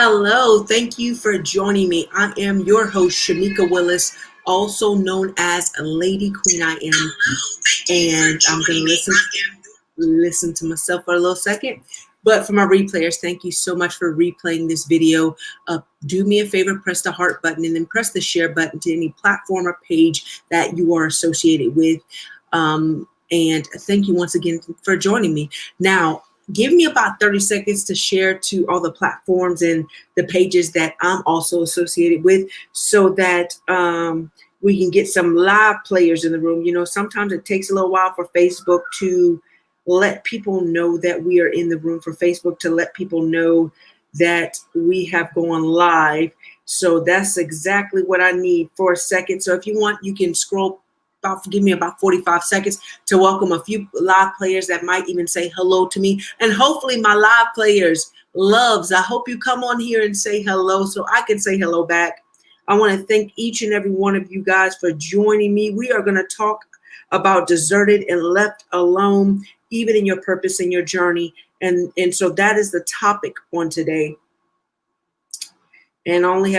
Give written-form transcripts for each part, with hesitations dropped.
Hello, thank you for joining me. I am your host, Shamika Willis, also known as Lady Queen I Am. And I'm going to listen to myself for a little second. But for my replayers, thank you so much for replaying this video. Do me a favor, press the heart button and then press the share button to any platform or page that you are associated with. And thank you once again for joining me. Now, give me about 30 seconds to share to all the platforms and the pages that I'm also associated with so that we can get some live players in the room. You know, sometimes it takes a little while for Facebook to let people know that we are in the room, for Facebook to let people know that we have gone live. So that's exactly what I need for a second. So if you want, you can scroll give me about 45 seconds to welcome a few live players that might even say hello to me. And hopefully my live players loves, I hope you come on here and say hello so I can say hello back. I want to thank each and every one of you guys for joining me. We are going to talk about deserted and left alone, even in your purpose and your journey. And so that is the topic on today. And I only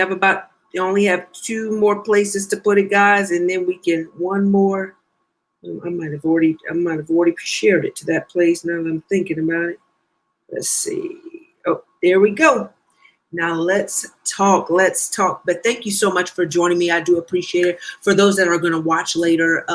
have two more places to put it, guys, and then we can one more. I might have already shared it to that place now that I'm thinking about it. Let's see. Oh, there we go. Now let's talk. But thank you so much for joining me. I do appreciate it. For those that are going to watch later,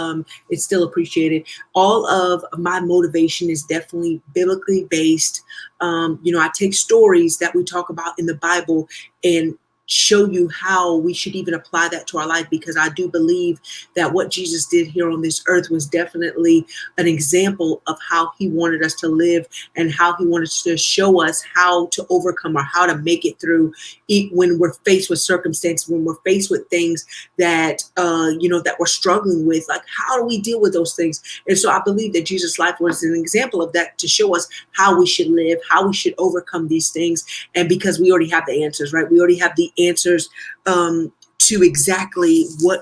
it's still appreciated. All of my motivation is definitely biblically based. I take stories that we talk about in the Bible and show you how we should even apply that to our life, because I do believe that what Jesus did here on this earth was definitely an example of how he wanted us to live and how he wanted to show us how to overcome or how to make it through when we're faced with circumstances, when we're faced with things that, that we're struggling with. Like, how do we deal with those things? And so I believe that Jesus' life was an example of that, to show us how we should live, how we should overcome these things. And because we already have the answers, right? We already have the answers to exactly what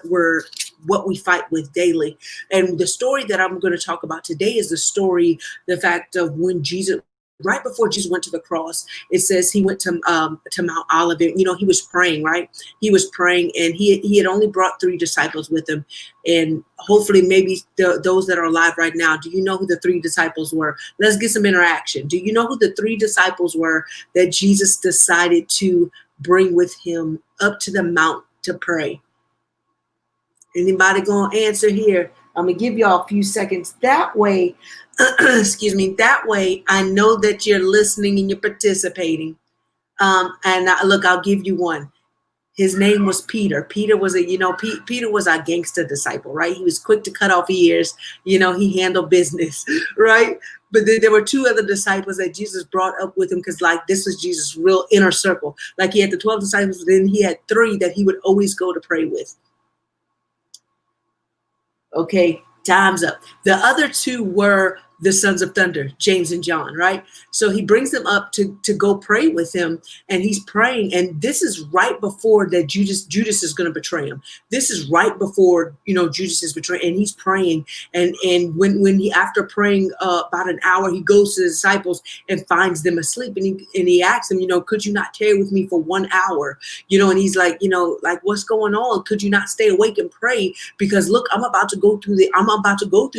we fight with daily. And the story that I'm going to talk about today is the fact of when Jesus, right before Jesus went to the cross, it says he went to Mount Olivet. He was praying, right? He was praying, and he had only brought 3 disciples with him. And hopefully maybe those that are alive right now, do you know who the 3 disciples were? Let's get some interaction. Do you know who the 3 disciples were that Jesus decided to bring with him up to the mount to pray? Anybody gonna answer here? I'm gonna give y'all a few seconds. That way, excuse me, that way I know that you're listening and you're participating. Look, I'll give you one. His name was Peter. Peter was Peter was our gangster disciple, right? He was quick to cut off ears. He handled business, right? But then there were 2 other disciples that Jesus brought up with him, because this was Jesus' real inner circle. Like, he had the 12 disciples, then he had 3 that he would always go to pray with. Okay, time's up. The other 2 were the sons of thunder, James and John, right? So he brings them up to go pray with him, and he's praying. And this is right before that Judas is going to betray him. This is right before, Judas is betraying, and he's praying. And when he, after praying about an hour, he goes to the disciples and finds them asleep. And he asks them, could you not tarry with me for 1 hour? And he's like, what's going on? Could you not stay awake and pray? Because look, I'm about to go through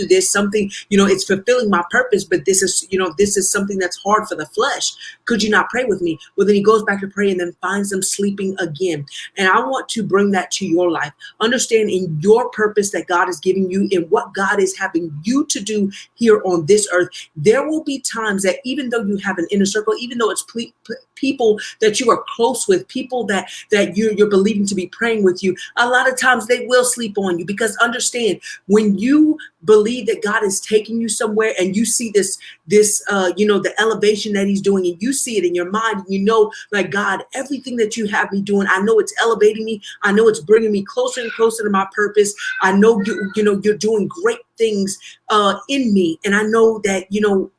this, something, it's fulfilling my purpose, but this is something that's hard for the flesh. Could you not pray with me? Well, then he goes back to pray and then finds them sleeping again. And I want to bring that to your life. Understand, in your purpose that God is giving you and what God is having you to do here on this earth, there will be times that even though you have an inner circle, even though it's people that you are close with, people that you're believing to be praying with you, a lot of times they will sleep on you. Because understand, when you believe that God is taking you somewhere and you see this the elevation that he's doing, and you see it in your mind, and like, God, everything that you have me doing, I know it's elevating me. I know it's bringing me closer and closer to my purpose. I know you're doing great things in me. And I know that,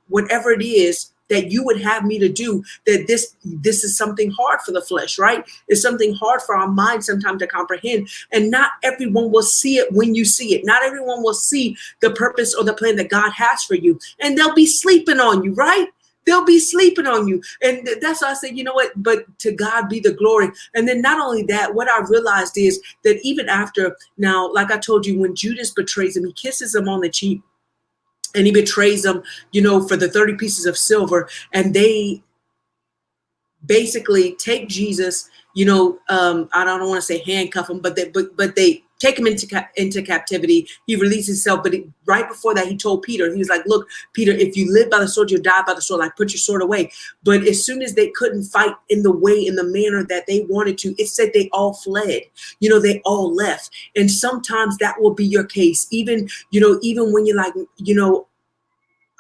whatever it is that you would have me to do, that this is something hard for the flesh, right? It's something hard for our mind sometimes to comprehend. And not everyone will see it when you see it. Not everyone will see the purpose or the plan that God has for you. And they'll be sleeping on you, right? They'll be sleeping on you. And that's why I say, you know what, but to God be the glory. And then not only that, what I realized is that even after, now, like I told you, when Judas betrays him, he kisses him on the cheek and he betrays him, for the 30 pieces of silver. And they basically take Jesus, I don't want to say handcuff him, but they take him into captivity. He released himself, but right before that, he told Peter, he was like, look, Peter, if you live by the sword, you'll die by the sword. Like, put your sword away. But as soon as they couldn't fight in the manner that they wanted to, it said they all fled. They all left. And sometimes that will be your case. Even when you're like,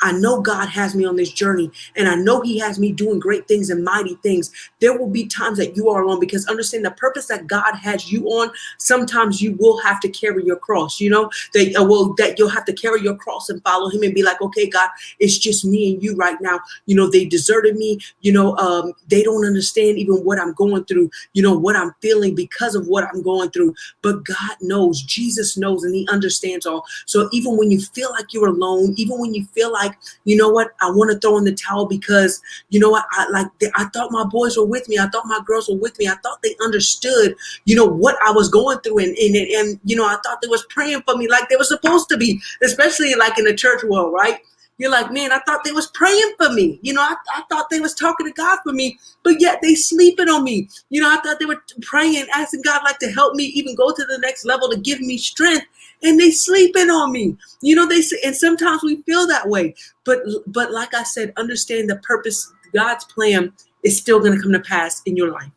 I know God has me on this journey, and I know he has me doing great things and mighty things. There will be times that you are alone, because understand the purpose that God has you on. Sometimes you will have to carry your cross, that you'll have to carry your cross and follow him and be like, okay, God, it's just me and you right now. They deserted me. They don't understand even what I'm going through, what I'm feeling because of what I'm going through. But God knows, Jesus knows, and he understands all. So even when you feel like you're alone, even when you feel like, you know what, I want to throw in the towel because, I thought my boys were with me. I thought my girls were with me. I thought they understood, what I was going through. And I thought they was praying for me like they were supposed to be, especially like in the church world, right? You're like, man, I thought they was praying for me. I thought they was talking to God for me, but yet they sleeping on me. I thought they were praying, asking God to help me even go to the next level, to give me strength. And they sleeping on me. They say, and sometimes we feel that way. But like I said, understand the purpose, God's plan is still going to come to pass in your life.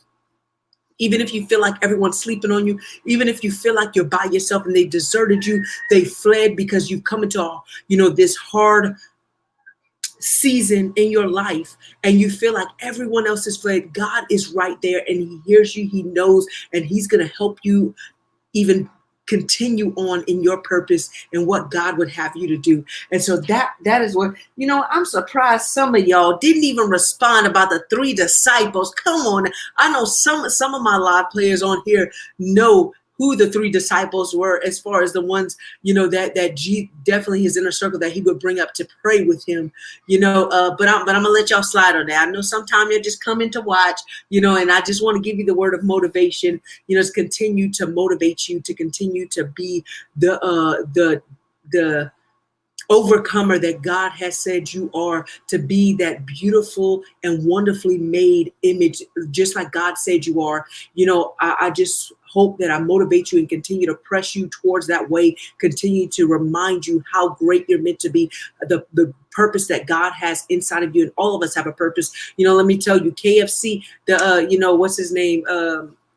Even if you feel like everyone's sleeping on you, even if you feel like you're by yourself and they deserted you, they fled because you've come into, this hard season in your life, and you feel like everyone else is fled, God is right there and he hears you, he knows, and he's going to help you even continue on in your purpose and what God would have you to do. And so that is what, I'm surprised some of y'all didn't even respond about the 3 disciples. Come on. I know some of my live players on here know who the 3 disciples were, as far as the ones, that definitely his inner circle that he would bring up to pray with him, but I'm going to let y'all slide on that. I know sometimes you're just coming to watch, and I just want to give you the word of motivation, to continue to motivate you, to continue to be the overcomer that God has said you are, to be that beautiful and wonderfully made image, just like God said you are. I just hope that I motivate you and continue to press you towards that way, continue to remind you how great you're meant to be, the purpose that God has inside of you, and all of us have a purpose. Let me tell you, KFC, what's his name?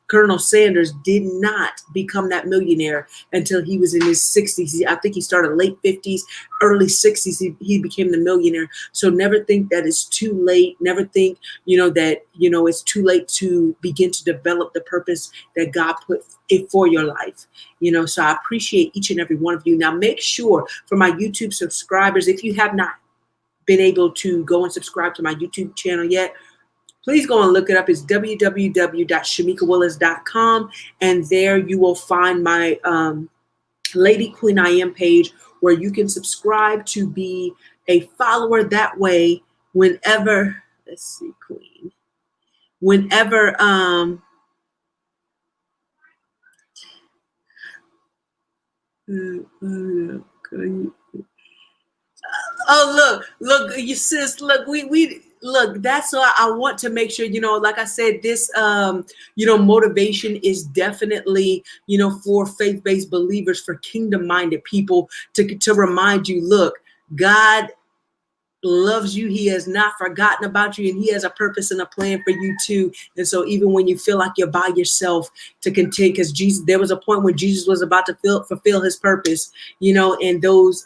Colonel Sanders did not become that millionaire until he was in his 60s. I think he started late 50s, early 60s. He became the millionaire. So never think that it's too late. Never think, that, it's too late to begin to develop the purpose that God put it for your life. So I appreciate each and every one of you. Now make sure, for my YouTube subscribers, if you have not been able to go and subscribe to my YouTube channel yet, please go and look it up. It's www.shamikawillis.com. And there you will find my Lady Queen I Am page, where you can subscribe to be a follower. That way, whenever, Queen, whenever, oh, look, you sis, look, we look, that's why I want to make sure, like I said, this, motivation is definitely, for faith-based believers, for kingdom-minded people, to remind you, look, God loves you. He has not forgotten about you, and he has a purpose and a plan for you too. And so even when you feel like you're by yourself, to continue, because there was a point when Jesus was about to fulfill his purpose, and those,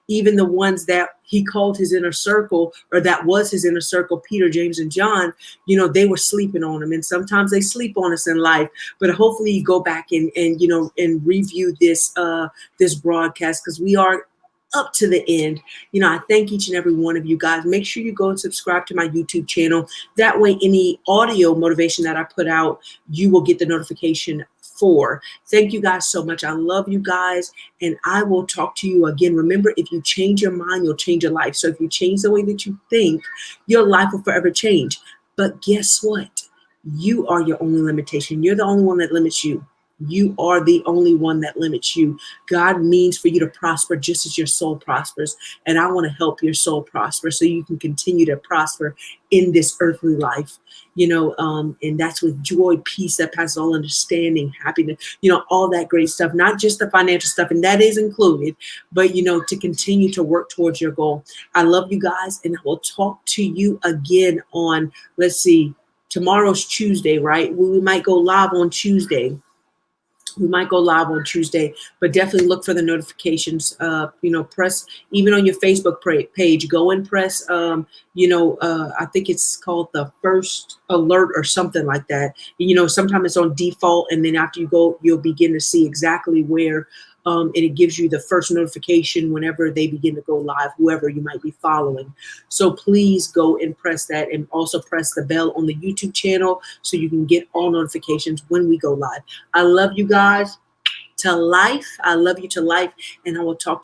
even the ones that he called his inner circle, or that was his inner circle, Peter, James, and John, they were sleeping on him. And sometimes they sleep on us in life, but hopefully you go back and review this broadcast, because we are up to the end. I thank each and every one of you guys. Make sure you go and subscribe to my YouTube channel. That way, any audio motivation that I put out, you will get the notification 4. Thank you guys so much. I love you guys, and I will talk to you again. Remember, if you change your mind, you'll change your life. So if you change the way that you think, your life will forever change. But guess what? You are your only limitation. You're the only one that limits you. You are the only one that limits you. God means for you to prosper just as your soul prospers. And I want to help your soul prosper so you can continue to prosper in this earthly life, and that's with joy, peace that passes all understanding, happiness, all that great stuff, not just the financial stuff. And that is included, but, to continue to work towards your goal. I love you guys, and I will talk to you again on, let's see, tomorrow's Tuesday, right? We might go live on Tuesday. But definitely look for the notifications. Press, even on your Facebook page, go and press, I think it's called the first alert or something like that. Sometimes it's on default, and then after you go, you'll begin to see exactly where, and it gives you the first notification whenever they begin to go live, whoever you might be following. So please go and press that, and also press the bell on the YouTube channel so you can get all notifications when we go live. I love you guys to life. I love you to life, and I will talk